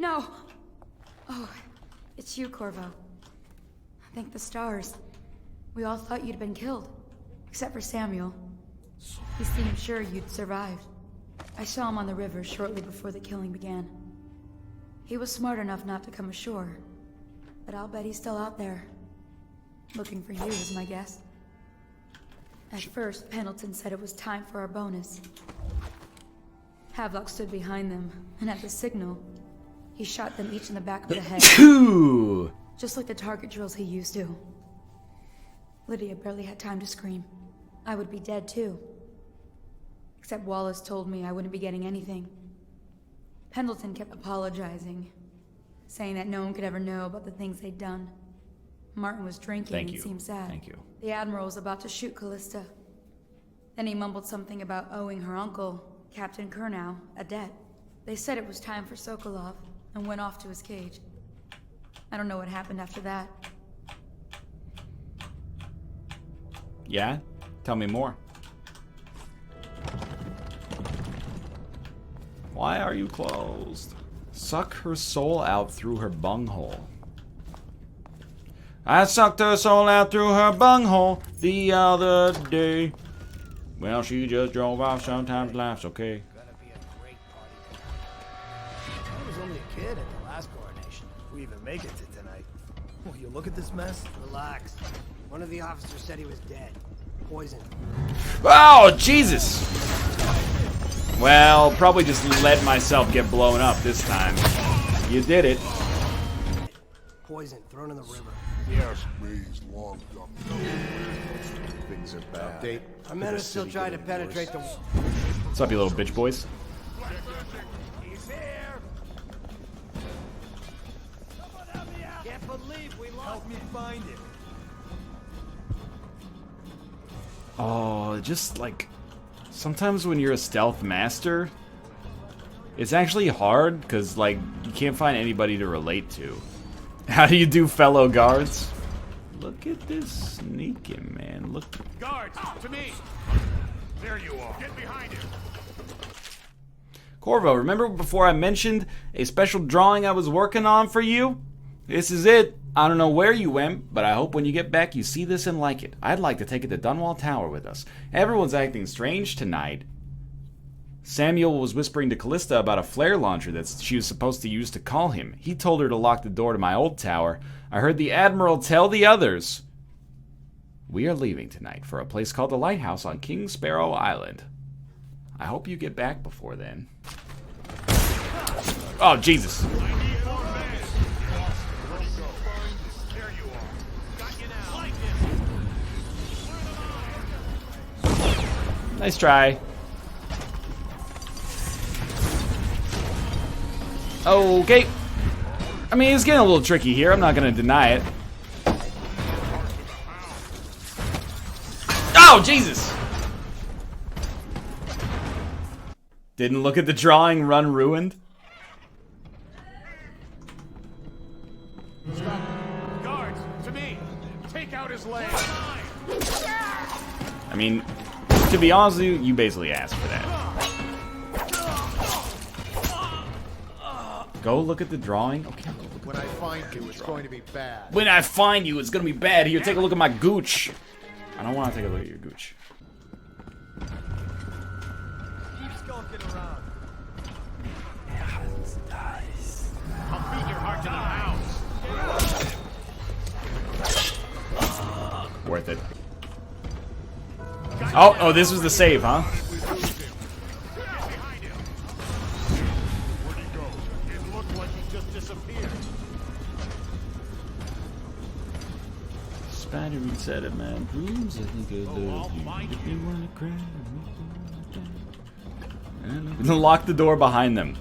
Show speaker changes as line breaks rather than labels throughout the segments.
No! Oh, it's you, Corvo. Thank the stars. We all thought you'd been killed. Except for Samuel. He seemed sure you'd survived. I saw him on the river shortly before the killing began. He was smart enough not to come ashore. But I'll bet he's still out there. Looking for you is my guess. At first, Pendleton said it was time for our bonus. Havelock stood behind them, and at the signal, he shot them each in the back of the head. Just like the target drills he used to. Lydia barely had time to scream. I would be dead too. Except Wallace told me I wouldn't be getting anything. Pendleton kept apologizing, saying that no one could ever know about the things they'd done. Martin was drinking and seemed sad.
Thank you.
The Admiral was about to shoot Callista. Then he mumbled something about owing her uncle, Captain Kurnow, a debt. They said it was time for Sokolov, and went off to his cage. I don't know what happened after that.
Yeah? Tell me more. Why are you closed? Suck her soul out through her bunghole. I sucked her soul out through her bunghole the other day. Well, she just drove off. Sometimes life's okay.
Gonna be a great party tonight. I was only a kid at the last coronation. If we even make it to tonight. Will you look at this mess? Relax. One of the officers said he was dead. Poisoned.
Oh, Jesus! Well, probably just let myself get blown up this time. You did it.
Poison thrown in the river.
Yes, May's long gone. Things are bad. Update.
Our men are still trying to penetrate the...
What's up, you little bitch boys?
He's here! Someone help me out! Can't believe we lost. Help me find him.
Oh, just like... Sometimes when you're a stealth master, it's actually hard, because, like, you can't find anybody to relate to. How do you do, fellow guards? Look at this sneaking, man. Look.
Guards, to me! There you are. Get behind him.
Corvo, remember before I mentioned a special drawing I was working on for you? This is it. I don't know where you went, but I hope when you get back you see this and like it. I'd like to take it to Dunwall Tower with us. Everyone's acting strange tonight. Samuel was whispering to Callista about a flare launcher that she was supposed to use to call him. He told her to lock the door to my old tower. I heard the Admiral tell the others. We are leaving tonight for a place called the Lighthouse on King Sparrow Island. I hope you get back before then. Oh, Jesus. Nice try. Okay. I mean, it's getting a little tricky here. I'm not going to deny it. Oh, Jesus! Didn't look at the drawing, run ruined.
Stop. Guards, to me. Take out his leg.
I mean, to be honest with you, you basically asked for that. Go look at the drawing. Okay.
When I find you, it's going to be bad.
When I find you, it's gonna be bad. Here, take a look at my gooch. I don't want to take a look at your gooch.
Keep skulking around.
I'll beat your heart to the house.
Worth it. Oh, this was the save, huh?
Where'd he go? It looked like he just disappeared.
Spider said it, man. Rooms, I think I love you. If you wanna cry, lock the door behind them.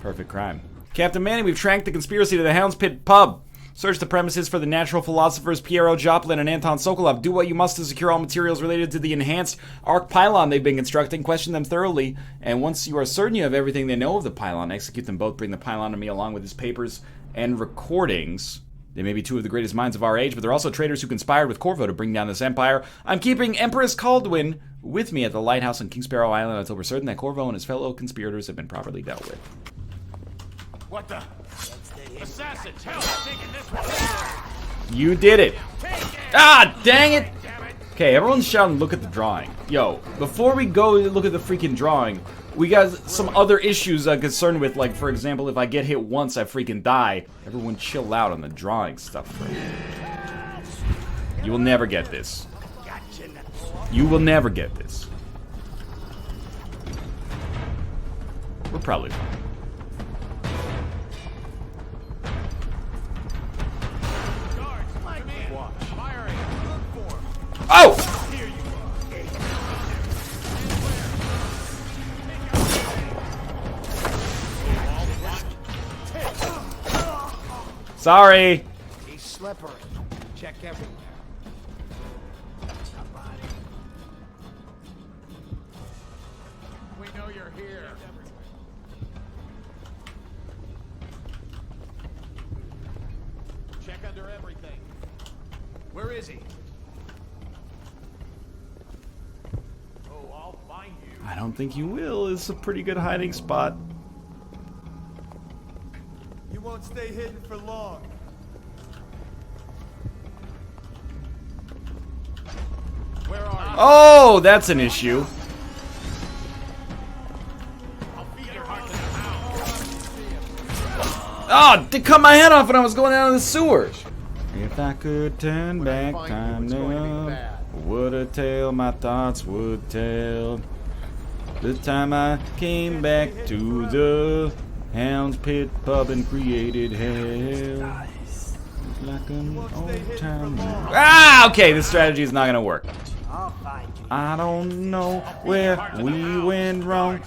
Perfect crime. Captain Manning, we've tracked the conspiracy to the Hound's Pit pub. Search the premises for the natural philosophers Piero Joplin and Anton Sokolov. Do what you must to secure all materials related to the enhanced arc pylon they've been constructing. Question them thoroughly. And once you are certain you have everything they know of the pylon, execute them both. Bring the pylon to me along with his papers and recordings. They may be two of the greatest minds of our age, but they're also traitors who conspired with Corvo to bring down this empire. I'm keeping Empress Caldwin with me at the lighthouse on King Sparrow Island until we're certain that Corvo and his fellow conspirators have been properly dealt with.
What the? Assassins, help! Taking this one.
You did it. Ah, dang it. Okay, everyone's shouting, look at the drawing. Yo, before we go look at the freaking drawing, we got some other issues I'm concerned with. Like, for example, if I get hit once, I freaking die. Everyone chill out on the drawing stuff. You will never get this. You will never get this. We're probably fine. Oh! Sorry.
He's slippery. Check everywhere.
We know you're here. Check under everything. Where is he? Oh, I'll find you.
I don't think you will. It's a pretty good hiding spot.
You won't stay hidden for long.
Where are you?
Oh, that's an issue.
I'll feed your heart to the hound.
Oh, they cut my head off when I was going down to the sewers. If I could turn back time now, what a tale my thoughts would tell. The time I came back to the Hound's Pit pub and created hell. Like an old time. Ah, okay, this strategy is not gonna work.
I'll find you.
I don't know where we went wrong,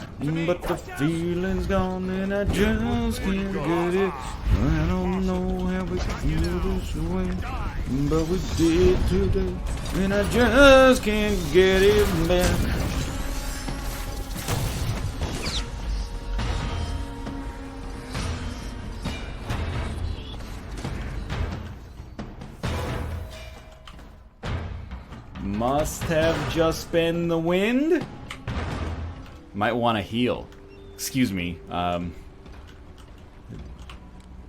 but the feeling's gone and I just can't get it. I don't know how we feel this way, but we did today, and I just can't get it back. Must have just been the wind. Might want to heal. Excuse me. Don't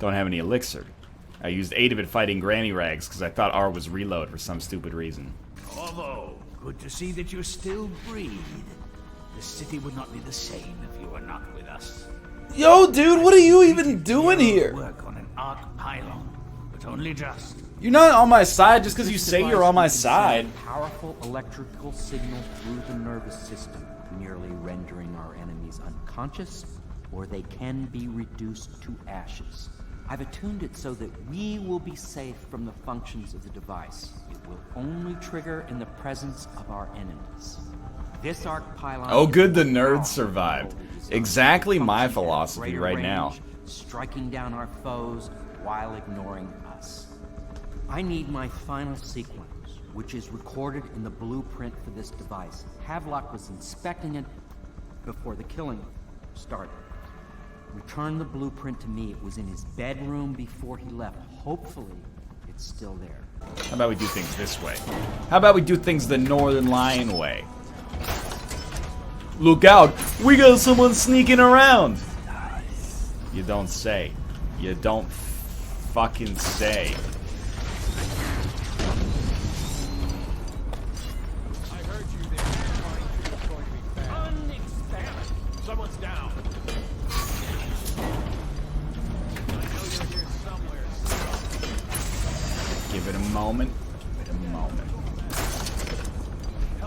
have any elixir. I used 8 of it fighting Granny Rags because I thought R was reload for some stupid reason.
Although, good to see that you still breathe. The city would not be the same if you were not with us.
Yo, dude, what are you even doing here?
Work on an arc pylon, but only just.
You're not on my side just because you say you're on my side.
Powerful electrical signal through the nervous system, nearly rendering our enemies unconscious, or they can be reduced to ashes. I've attuned it so that we will be safe from the functions of the device. It will only trigger in the presence of our enemies. This arc pylon.
Oh, good, the nerds survived. Exactly my philosophy
greater
right
range,
now.
Striking down our foes while ignoring us. I need my final sequence, which is recorded in the blueprint for this device. Havelock was inspecting it before the killing started. Return the blueprint to me. It was in his bedroom before he left. Hopefully, it's still there.
How about we do things this way? How about we do things the Northernlion way? Look out! We got someone sneaking around! You don't say. You don't fucking say.
I heard you there. It's going to be bad. Unexpected. Someone's down. I know you're here somewhere.
Give it a moment. Give it a moment.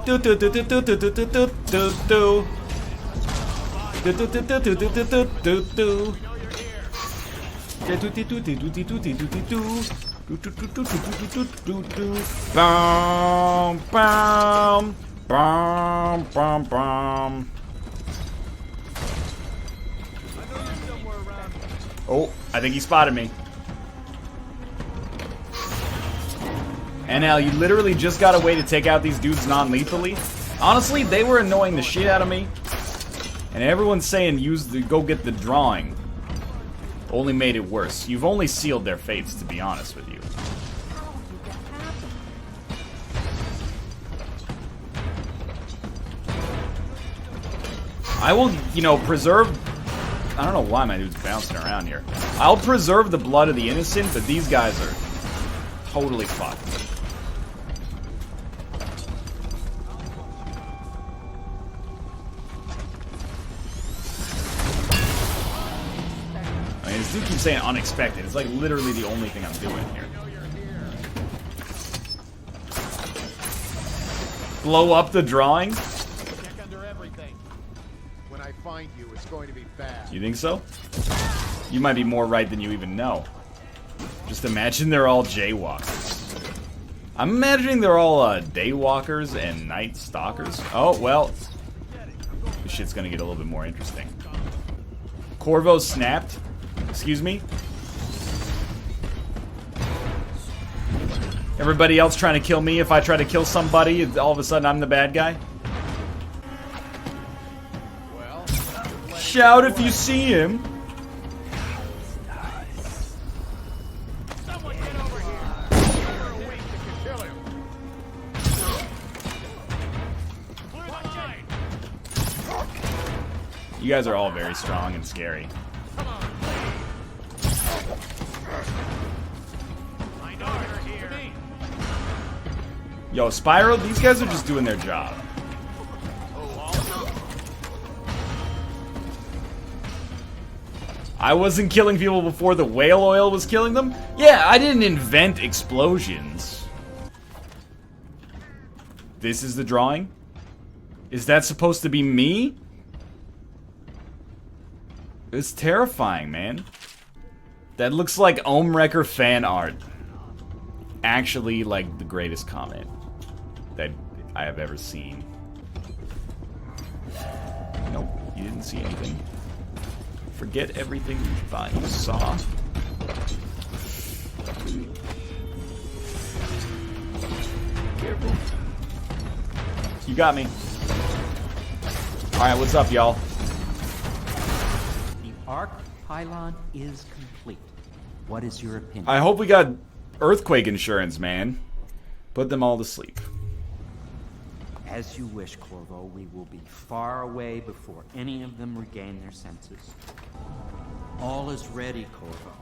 Do do do do do do do do do do do. Do do do do do do do do do do. Do do do do do do do do do do do. Do do do do do do do do do. Bam bam bam bam bam. Oh, I think he spotted me. NL, you literally just got a way to take out these dudes non-lethally. Honestly, they were annoying the shit out of me. And everyone's saying go get the drawing. Only made it worse. You've only sealed their fates, to be honest with you. I will, preserve... I don't know why my dude's bouncing around here. I'll preserve the blood of the innocent, but these guys are totally fucked. I mean, this dude keeps saying unexpected. It's like literally the only thing I'm doing here. Blow up the drawing?
Check under everything. When I find you, it's going to be bad.
You think so? You might be more right than you even know. Just imagine they're all jaywalkers. I'm imagining they're all daywalkers and night stalkers. Oh, well. This shit's gonna get a little bit more interesting. Corvo snapped. Excuse me? Everybody else trying to kill me. If I try to kill somebody, all of a sudden I'm the bad guy.
Well,
Shout if you see him.
someone get over here. You're a weak that can kill him. Clear the line.
You guys are all very strong and scary.
Come on. I know you're here.
Yo, Spyro, these guys are just doing their job. I wasn't killing people before the whale oil was killing them? Yeah, I didn't invent explosions. This is the drawing? Is that supposed to be me? It's terrifying, man. That looks like Ohmwrecker fan art. Actually, like, the greatest comment that I have ever seen. Nope, you didn't see anything. Forget everything you thought you saw. Careful. You got me. Alright, what's up, y'all?
The arc pylon is complete. What is your opinion?
I hope we got earthquake insurance, man. Put them all to sleep.
As you wish, Corvo. We will be far away before any of them regain their senses. All is ready, Corvo.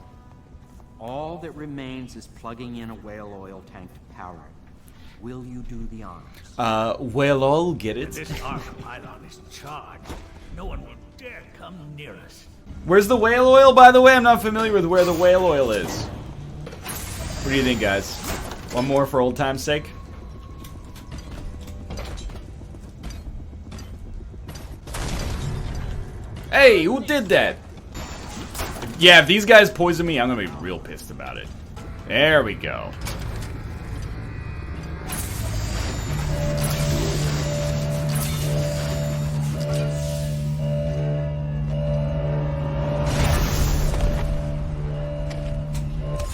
All that remains is plugging in a whale oil tank to power it. Will you do the honors?
Well, I'll get it.
This arc pylon is charged. No one will dare come near us.
Where's the whale oil, by the way? I'm not familiar with where the whale oil is. What do you think, guys? One more for old time's sake? Hey, who did that? Yeah, if these guys poison me, I'm gonna be real pissed about it. There we go.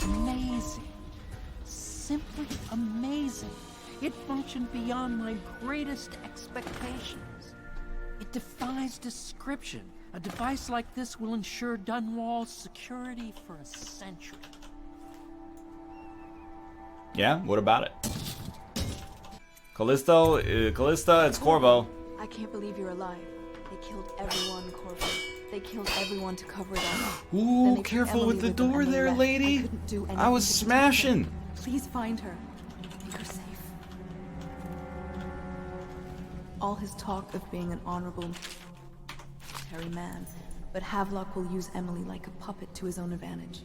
Amazing. Simply amazing. It functioned beyond my greatest expectations. It defies description. A device like this will ensure Dunwall's security for a century.
Yeah, what about it? Callisto, Callista, it's Corvo.
I can't believe you're alive. They killed everyone, Corvo. They killed everyone to cover it up. Then
Ooh,
they took
careful
Emily
with the
them
door
and they
there,
left.
lady.
I couldn't do
I
anything
was
to protect
smashing.
her. Please find her. Make her safe. All his talk of being an honorable military man, but Havelock will use Emily like a puppet to his own advantage.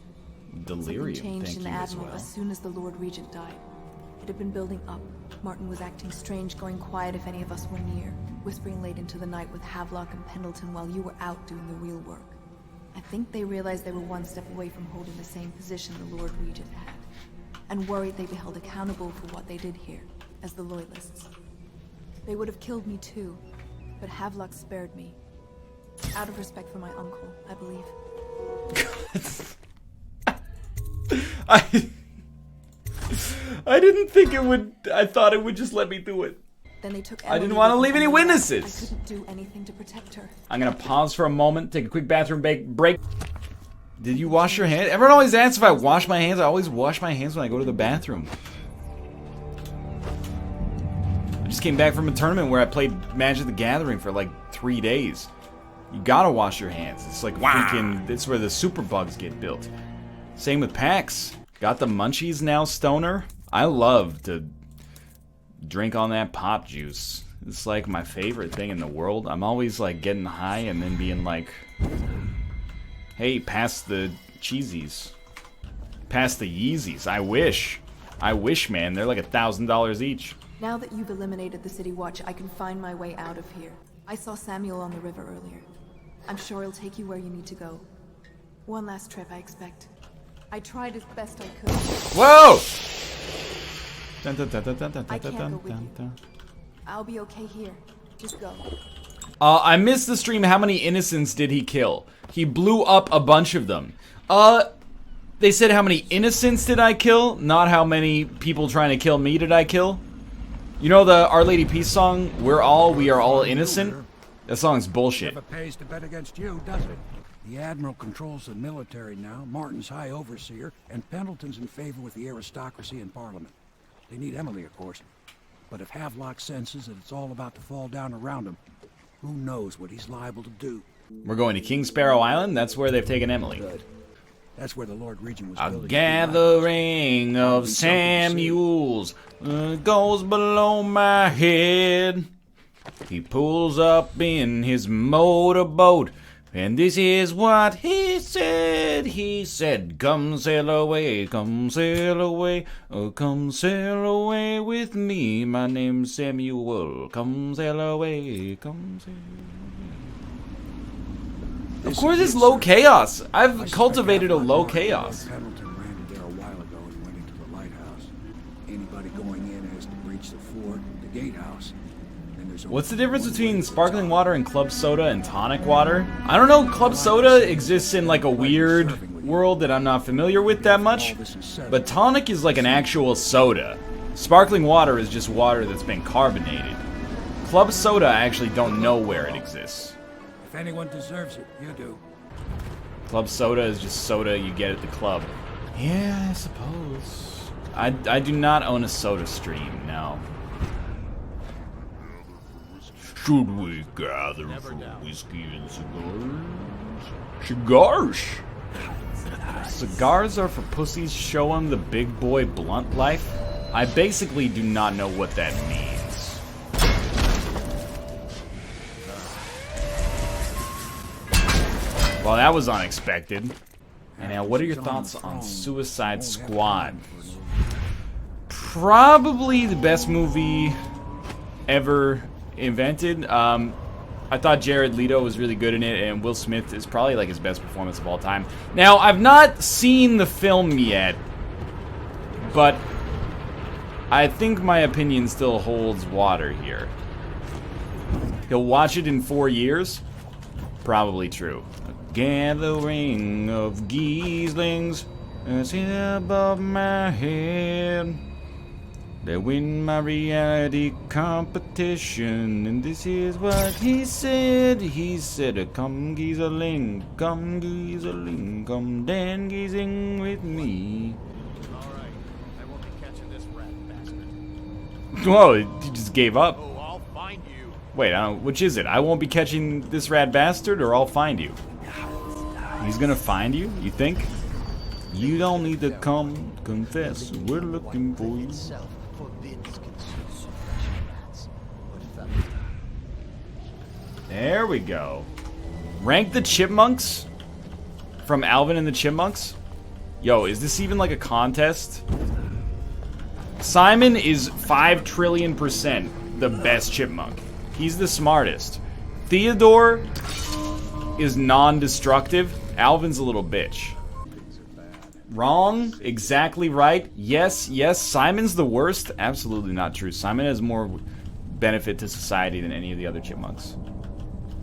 Delirium,
Something changed
thank
in
you
the
as
Admiral
well.
as soon as the Lord Regent died. It had been building up. Martin was acting strange, going quiet if any of us were near, whispering late into the night with Havelock and Pendleton while you were out doing the real work. I think they realized they were one step away from holding the same position the Lord Regent had, and worried they'd be held accountable for what they did here, as the Loyalists. They would have killed me too, but Havelock spared me. Out of respect for my uncle, I believe.
I didn't think it would. I thought it would just let me do it.
Then they took
I didn't
Emily
want to
with
leave
them
any
and left.
witnesses.
I couldn't do anything to protect her.
I'm gonna pause for a moment, take a quick bathroom break. Did you wash your hands? Everyone always asks if I wash my hands. I always wash my hands when I go to the bathroom. I just came back from a tournament where I played Magic the Gathering for like 3 days. You gotta wash your hands. It's like freaking, it's where the super bugs get built. Same with PAX. Got the munchies now, stoner. I love to drink on that pop juice. It's like my favorite thing in the world. I'm always like getting high and then being like, hey, pass the cheesies. Pass the Yeezys. I wish. I wish, man. They're like $1,000 each.
Now that you've eliminated the City Watch, I can find my way out of here. I saw Samuel on the river earlier. I'm sure he'll take you where you need to go. One last trip, I expect. I tried as best I could.
Whoa!
I can't go with you. I'll be okay here. Just go.
I missed the stream. How many innocents did he kill? He blew up a bunch of them. They said how many innocents did I kill? Not how many people trying to kill me did I kill? You know the Our Lady Peace song? We are all innocent? That song's bullshit.
Never pays to bet against you, does it? The Admiral controls the military now, Martin's High Overseer, and Pendleton's in favor with the aristocracy and Parliament. They need Emily, of course. But if Havelock senses that it's all about to fall down around him, who knows what he's liable to do?
We're going to King Sparrow Island? That's where they've taken Emily.
Good. That's where the Lord Regent was
A
building.
gathering of Samuels goes below my head. He pulls up in his motorboat, and this is what he said. He said, come sail away, oh, come sail away with me. My name's Samuel. Come sail away, come sail away. Of course it's low chaos. I've cultivated a low chaos.
Pendleton landed there a while ago and went into the lighthouse. Anybody going in has to breach the fort, the gatehouse.
What's the difference between sparkling water and club soda and tonic water? I don't know. Club soda exists in like a weird world that I'm not familiar with that much. But tonic is like an actual soda. Sparkling water is just water that's been carbonated. Club soda, I actually don't know where it exists.
If anyone deserves it, you do.
Club soda is just soda you get at the club. Yeah, I suppose. I do not own a soda stream, no. Should we gather for whiskey and cigars? Cigars? Cigars are for pussies, show 'em the big boy blunt life? I basically do not know what that means. Well, that was unexpected. And now, what are your thoughts on Suicide Squad? Probably the best movie ever invented. I thought Jared Leto was really good in it, and Will Smith is probably like his best performance of all time. Now, I've not seen the film yet, but I think my opinion still holds water here. He'll watch it in 4 years? Probably true. A gathering of geeslings is here above my head. They win my reality competition, and this is what he said. He said, come geeseling, come geeseling, come dan geezing with me.
Alright, I won't be catching this rat bastard.
Whoa, he just gave up.
Oh, I'll find you.
Wait, which is it? I won't be catching this rat bastard, or I'll find you? He's gonna find you, you think? You don't need to come confess. We're looking for you. There we go. Rank the Chipmunks from Alvin and the Chipmunks. Yo, is this even like a contest? Simon is 5 trillion% the best chipmunk. He's the smartest. Theodore is non-destructive. Alvin's a little bitch. Wrong. Exactly right. Yes, yes. Simon's the worst. Absolutely not true. Simon has more benefit to society than any of the other chipmunks.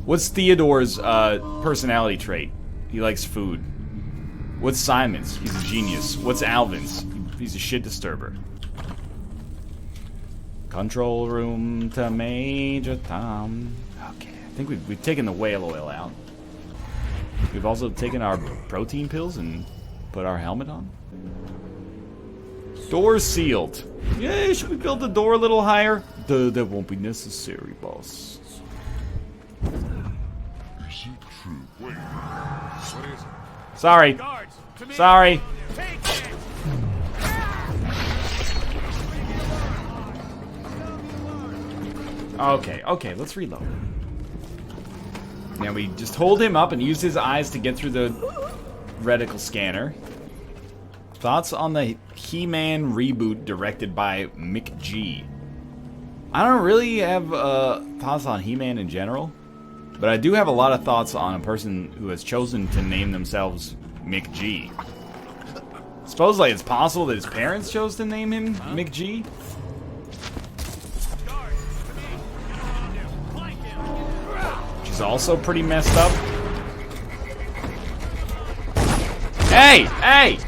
What's Theodore's personality trait? He likes food. What's Simon's? He's a genius. What's Alvin's? He's a shit disturber. Control room to Major Tom. Okay, I think we've taken the whale oil out. We've also taken our protein pills and put our helmet on. Door sealed. Yay, should we build the door a little higher? That won't be necessary, boss.
Wait. What is it?
Sorry.
Guards, to me.
Sorry.
Take it.
Okay, let's reload. Now we just hold him up and use his eyes to get through the reticle scanner. Thoughts on the He-Man reboot directed by Mick G? I don't really have thoughts on He-Man in general, but I do have a lot of thoughts on a person who has chosen to name themselves Mick G. Supposedly it's possible that his parents chose to name him Mick G. Which is also pretty messed up. Hey! Hey!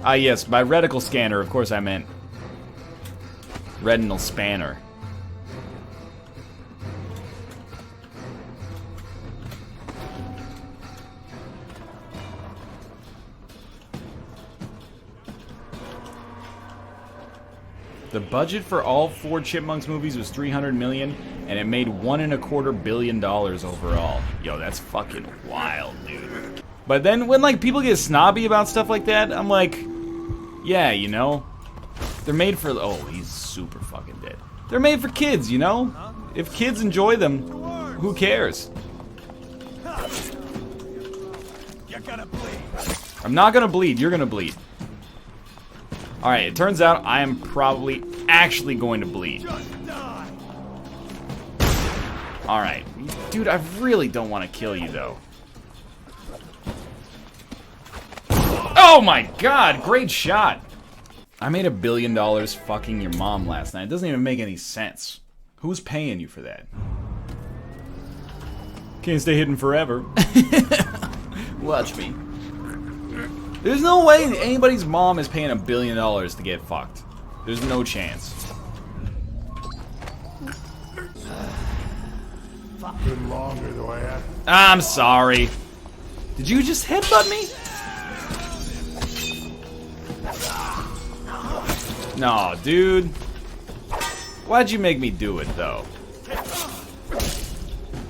Ah, yes, by reticle scanner, of course I meant retinal spanner. The budget for all 4 Chipmunks movies was $300 million, and it made $1.25 billion overall. Yo, that's fucking wild, dude. But then when like people get snobby about stuff like that, I'm like, yeah, you know, they're made for. Oh, he's super fucking dead. They're made for kids, you know. If kids enjoy them, who cares?
You're gonna bleed.
I'm not gonna bleed. You're gonna bleed. Alright, it turns out I am probably actually going to bleed. Alright. Dude, I really don't want to kill you, though. Oh my god! Great shot! I made $1 billion fucking your mom last night. It doesn't even make any sense. Who's paying you for that? Can't stay hidden forever. Watch me. There's no way anybody's mom is paying $1 billion to get fucked. There's no chance.
Been longer, do I have?
I'm sorry. Did you just headbutt me? No, dude. Why'd you make me do it, though?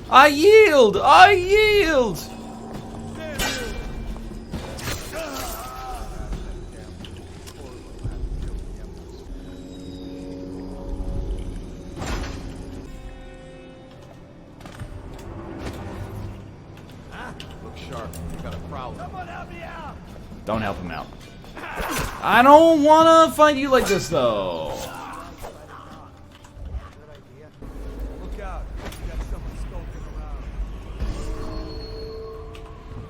I yield! I yield! Don't help him out. I don't wanna fight you like this, though.
Look out. We got someone skulking around.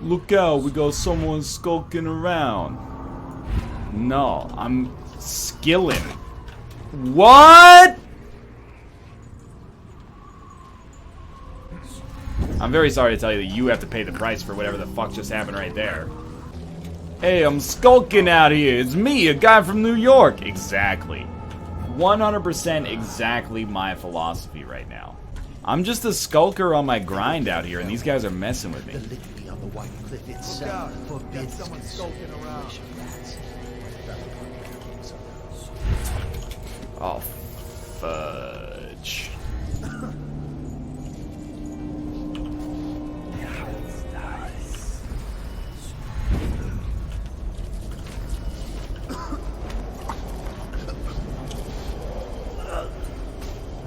Look out, we got someone skulking around. No, I'm skilling. What? I'm very sorry to tell you that you have to pay the price for whatever the fuck just happened right there. Hey, I'm skulking out here. It's me, a guy from New York. Exactly. 100% exactly my philosophy right now. I'm just a skulker on my grind out here, and these guys are messing with me.
On the White Cliff
Look
itself
out. We got
forbids
someone skulking around.
Oh, fudge.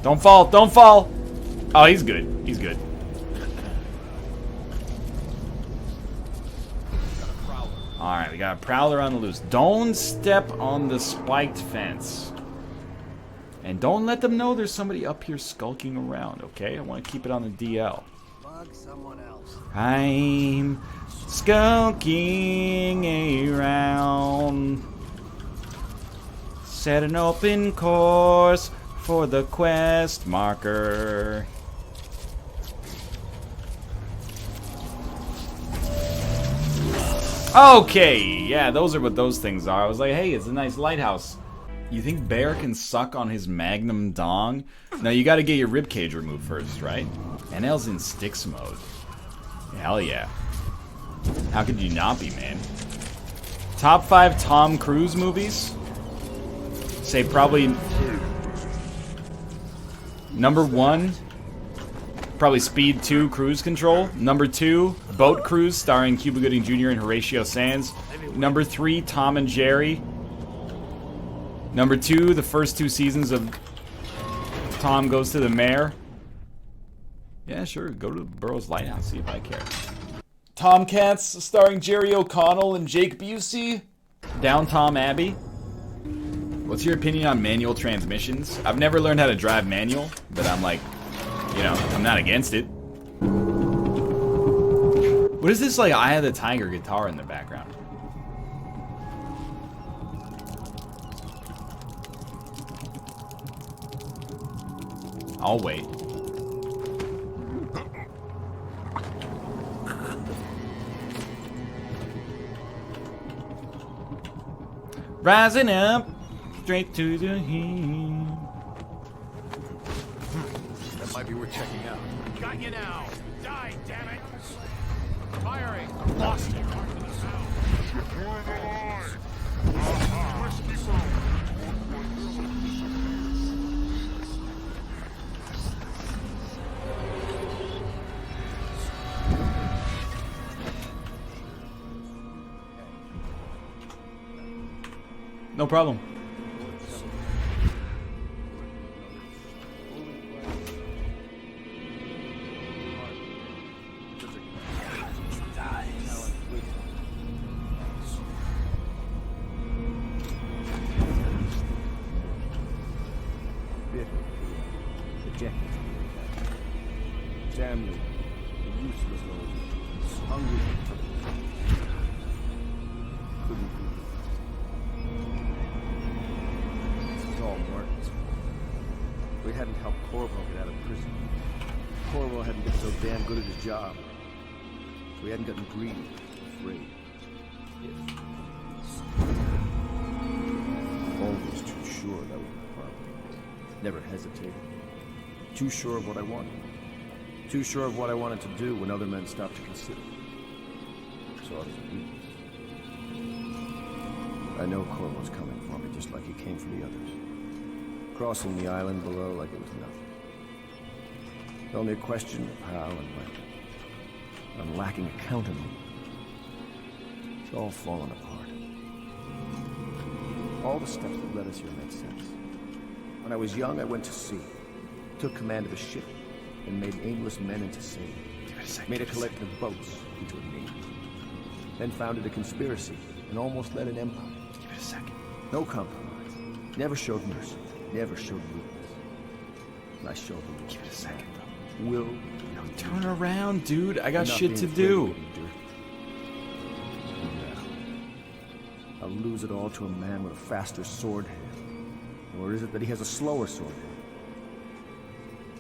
Don't fall, don't fall! Oh, he's good. He's good. Alright, we got a prowler on the loose. Don't step on the spiked fence. And don't let them know there's somebody up here skulking around, okay? I want to keep it on the DL.
Bug someone else.
I'm skulking around. Set an open course for the quest marker. Okay, yeah, those are what those things are. I was like, hey, it's a nice lighthouse. You think Bear can suck on his magnum dong? No, you gotta get your ribcage removed first, right? NL's in sticks mode. Hell yeah. How could you not be, man? Top 5 Tom Cruise movies? Say probably... Number 1, Probably Speed 2 Cruise Control. Number 2, Boat Cruise starring Cuba Gooding Jr. and Horatio Sands. Number 3, Tom and Jerry. Number 2, the first 2 seasons of Tom Goes to the Mayor. Yeah, sure, go to Burroughs Lighthouse, see if I care. Tomcats starring Jerry O'Connell and Jake Busey. Downton Abbey. What's your opinion on manual transmissions? I've never learned how to drive manual, but I'm like, you know, I'm not against it. What is this, like, Eye of the Tiger guitar in the background? I'll wait. Rising up, straight to the heat.
That might be worth checking out.
Got you now. Die, damn it. Firing. Lost it.
No problem.
Family, the useless old, hungry, couldn't be. This is all Martin's fault. We hadn't helped Corvo get out of prison. Corvo hadn't been so damn good at his job. So we hadn't gotten greedy, afraid. Always too sure that was the problem. Never hesitated. Too sure of what I wanted. Too sure of what I wanted to do when other men stopped to consider. So I was a weakness. I know Corvo's coming for me just like he came for the others. Crossing the island below like it was nothing. Only a question of how and when. I'm lacking a countermove. It's all fallen apart. All the steps that led us here made sense. When I was young, I went to sea. Took command of a ship. And made aimless men into sailors. Made a collection of boats into a navy. Then founded a conspiracy and almost led an empire.
Give it a second.
No compromise. Never showed mercy. Never showed weakness. And I showed the
Give it a second, bro.
Will.
No, turn around, dude. I got shit to do.
I'll lose it all to a man with a faster sword hand. Or is it that he has a slower sword hand?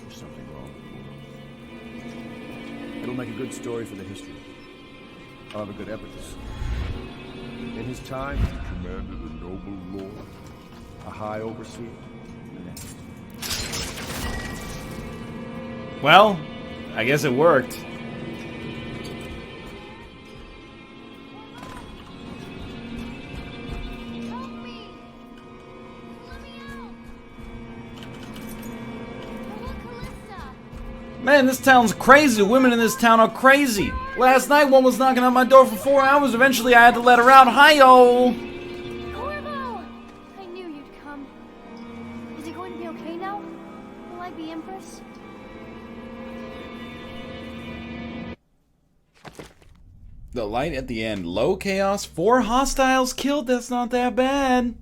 There's something wrong. It'll make a good story for the history. I'll have a good epic. In his time,
He commanded a noble lord.
a high overseer, and then
Well, I guess it worked. Man, this town's crazy. Women in this town are crazy. Last night, one was knocking on my door for 4 hours. Eventually, I had to let her out. Hi-yo!
Corvo! I knew you'd come. Is it going to be okay now? Will I be Empress?
The light at the end. Low chaos. 4 hostiles killed. That's not that bad.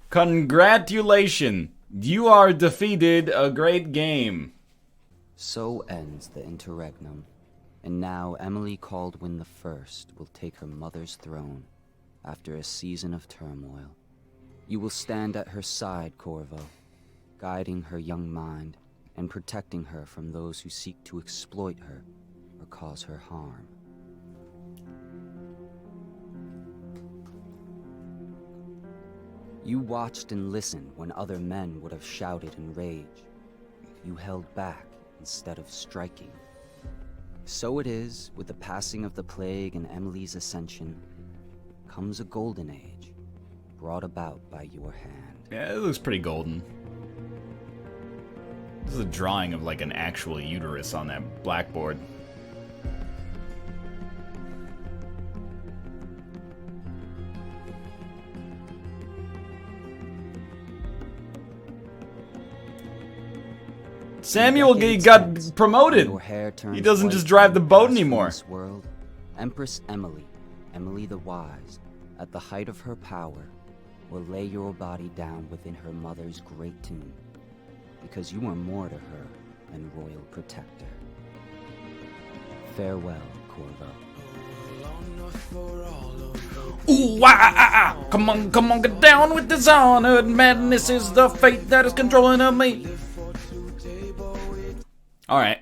Congratulations. You are defeated. A great game.
So ends the interregnum, and now Emily Caldwin I will take her mother's throne after a season of turmoil. You will stand at her side, Corvo, guiding her young mind and protecting her from those who seek to exploit her or cause her harm. You watched and listened when other men would have shouted in rage. You held back instead of striking. So it is, with the passing of the plague and Emily's ascension, comes a golden age, brought about by your hand.
Yeah, it looks pretty golden. This is a drawing of like an actual uterus on that blackboard. Samuel got promoted. He doesn't just drive the boat anymore.
World, Empress Emily, Emily the Wise, at the height of her power, will lay your body down within her mother's great tomb, because you are more to her than royal protector. Farewell, Corvo.
Ooh, come on, get down with Dishonored. Madness is the fate that is controlling of me. Alright,